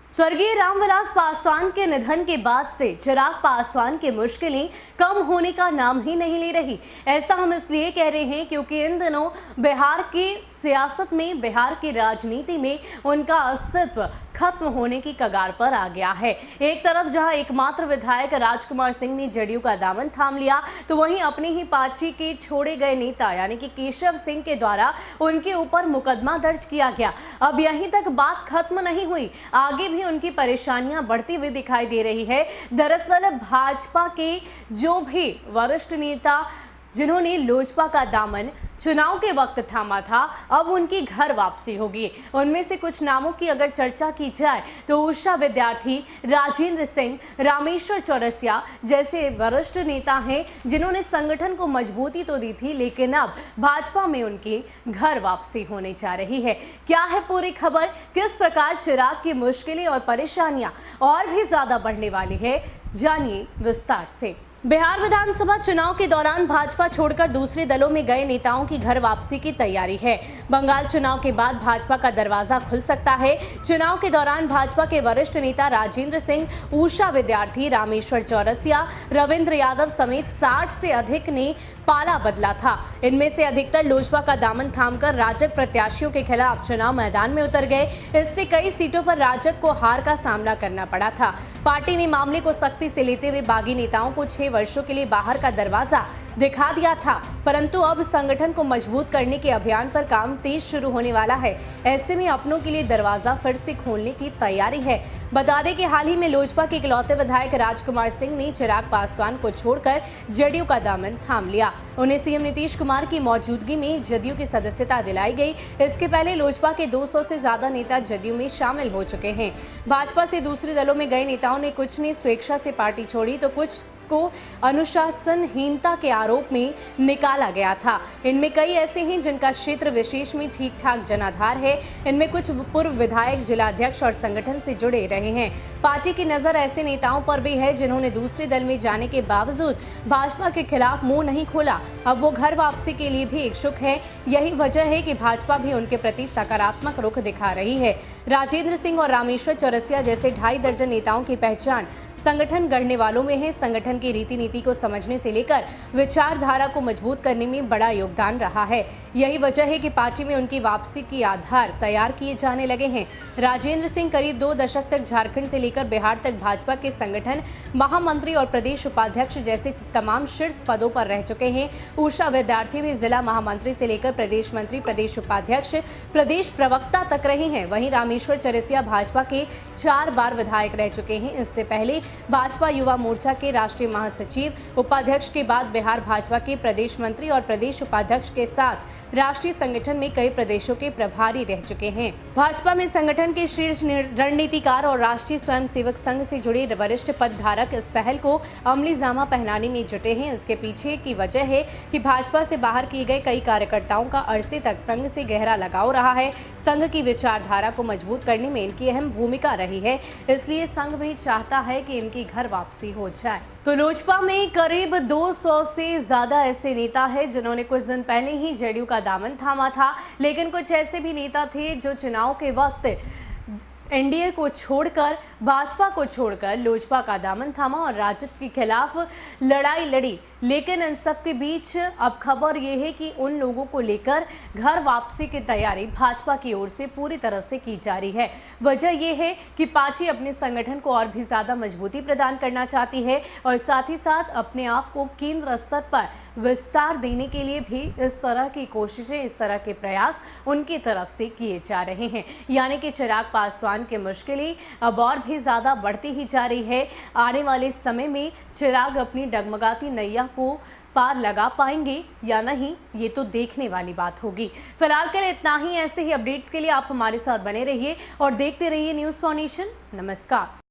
स्वर्गीय रामविलास पासवान के निधन के बाद से चिराग पासवान की मुश्किलें कम होने का नाम ही नहीं ले रही। ऐसा हम इसलिए कह रहे हैं क्योंकि इन दिनों बिहार की सियासत में, बिहार की राजनीति में उनका अस्तित्व खत्म होने की कगार पर आ गया है। एक तरफ जहां एकमात्र विधायक राजकुमार सिंह ने जदयू का दामन थाम लिया, तो वहीं अपनी ही पार्टी के छोड़े गए नेता यानी कि केशव सिंह के द्वारा उनके ऊपर मुकदमा दर्ज किया गया। अब यहीं तक बात खत्म नहीं हुई, आगे भी उनकी परेशानियां बढ़ती हुई दिखाई दे रही है। दरअसल भाजपा के जो भी वरिष्ठ नेता जिन्होंने लोजपा का दामन चुनाव के वक्त थामा था, अब उनकी घर वापसी होगी। उनमें से कुछ नामों की अगर चर्चा की जाए तो उषा विद्यार्थी, राजेंद्र सिंह, रामेश्वर चौरसिया जैसे वरिष्ठ नेता हैं जिन्होंने संगठन को मजबूती तो दी थी, लेकिन अब भाजपा में उनकी घर वापसी होने जा रही है। क्या है पूरी खबर, किस प्रकार चिराग की मुश्किलें और परेशानियां और भी ज्यादा बढ़ने वाली है, जानिए विस्तार से। बिहार विधानसभा चुनाव के दौरान भाजपा छोड़कर दूसरे दलों में गए नेताओं की घर वापसी की तैयारी है। बंगाल चुनाव के बाद भाजपा का दरवाजा खुल सकता है। चुनाव के दौरान भाजपा के वरिष्ठ नेता राजेंद्र सिंह, उषा विद्यार्थी, रामेश्वर चौरसिया, रविंद्र यादव समेत 60 से अधिक ने पाला बदला था। इनमें से अधिकतर लोजपा का दामन थामकर राजग प्रत्याशियों के खिलाफ चुनाव मैदान में उतर गए। इससे कई सीटों पर राजग को हार का सामना करना पड़ा था। पार्टी ने मामले को सख्ती से लेते हुए बागी नेताओं को 6 वर्षों के लिए बाहर का दरवाजा दिखा दिया था, परंतु अब संगठन को मजबूत करने के अभियान पर काम तेज शुरू होने वाला है। ऐसे में अपनों के लिए दरवाजा फिर से खोलने की तैयारी है। बता दें कि हाल ही में लोजपा के इकलौते विधायक राजकुमार सिंह ने चिराग पासवान को छोड़कर जदयू का दामन थाम लिया। उन्हें सीएम नीतीश कुमार की मौजूदगी में जदयू की सदस्यता दिलाई गई। इसके पहले लोजपा के 200 से ज्यादा नेता जदयू में शामिल हो चुके हैं। भाजपा से दूसरे दलों में गए नेताओं ने कुछ ने स्वेच्छा से पार्टी छोड़ी, तो कुछ को अनुशासनहीनता के आरोप में निकाला गया था। इनमें कई ऐसे हैं जिनका क्षेत्र विशेष में ठीक ठाक जनाधार है। इनमें कुछ पूर्व विधायक, जिलाध्यक्ष और संगठन से जुड़े रहे हैं। पार्टी की नजर ऐसे नेताओं पर भी है जिन्होंने दूसरे दल में जाने के बावजूद भाजपा के खिलाफ मुंह नहीं खोला। अब वो घर वापसी के लिए भी इच्छुक है। यही वजह है कि भाजपा भी उनके प्रति सकारात्मक रुख दिखा रही है। राजेंद्र सिंह और रामेश्वर चौरसिया जैसे 2.5 दर्जन नेताओं की पहचान संगठन गढ़ने वालों में है। संगठन की रीति नीति को समझने से लेकर विचारधारा को मजबूत करने में बड़ा योगदान रहा है। यही वजह है कि पार्टी में उनकी वापसी की आधार तैयार किए जाने लगे हैं। राजेंद्र सिंह करीब 2 दशक तक झारखंड से लेकर बिहार तक भाजपा के संगठन महामंत्री और प्रदेश उपाध्यक्ष जैसे तमाम शीर्ष पदों पर रह चुके हैं। उषा विद्यार्थी भी जिला महामंत्री से लेकर प्रदेश मंत्री, प्रदेश उपाध्यक्ष, प्रदेश प्रवक्ता तक रहे हैं। वहीं रामेश्वर चौरसिया भाजपा के 4 बार विधायक रह चुके हैं। इससे पहले भाजपा युवा मोर्चा के राष्ट्रीय महासचिव, उपाध्यक्ष के बाद बिहार भाजपा के प्रदेश मंत्री और प्रदेश उपाध्यक्ष के साथ राष्ट्रीय संगठन में कई प्रदेशों के प्रभारी रह चुके हैं। भाजपा में संगठन के शीर्ष रणनीतिकार और राष्ट्रीय स्वयंसेवक संघ से जुड़े वरिष्ठ पदधारक इस पहल को अमली जामा पहनाने में जुटे हैं। इसके पीछे की वजह है कि भाजपा से बाहर किए गए कई कार्यकर्ताओं का अरसे तक संघ से गहरा लगाव रहा है। संघ की विचारधारा को मजबूत करने में इनकी अहम भूमिका रही है, इसलिए संघ भी चाहता है कि इनकी घर वापसी हो जाए। तो लोजपा में करीब 200 से ज्यादा ऐसे नेता हैं जिन्होंने कुछ दिन पहले ही जदयू का दामन थामा था, लेकिन कुछ ऐसे भी नेता थे जो चुनाव के वक्त एनडीए को छोड़कर, भाजपा को छोड़कर लोजपा का दामन थामा और राजद के खिलाफ लड़ाई लड़ी। लेकिन इन सब के बीच अब खबर ये है कि उन लोगों को लेकर घर वापसी की तैयारी भाजपा की ओर से पूरी तरह से की जा रही है। वजह ये है कि पार्टी अपने संगठन को और भी ज्यादा मजबूती प्रदान करना चाहती है और साथ ही साथ अपने आप को केंद्र स्तर पर विस्तार देने के लिए भी इस तरह की कोशिशें, इस तरह के प्रयास उनकी तरफ से किए जा रहे हैं। यानी कि चिराग पासवान की मुश्किलें अब और भी ज़्यादा बढ़ती ही जा रही है। आने वाले समय में चिराग अपनी डगमगाती नैया को पार लगा पाएंगे या नहीं, ये तो देखने वाली बात होगी। फिलहाल के लिए इतना ही। ऐसे ही अपडेट्स के लिए आप हमारे साथ बने रहिए और देखते रहिए न्यूज़ फाउंडेशन। नमस्कार।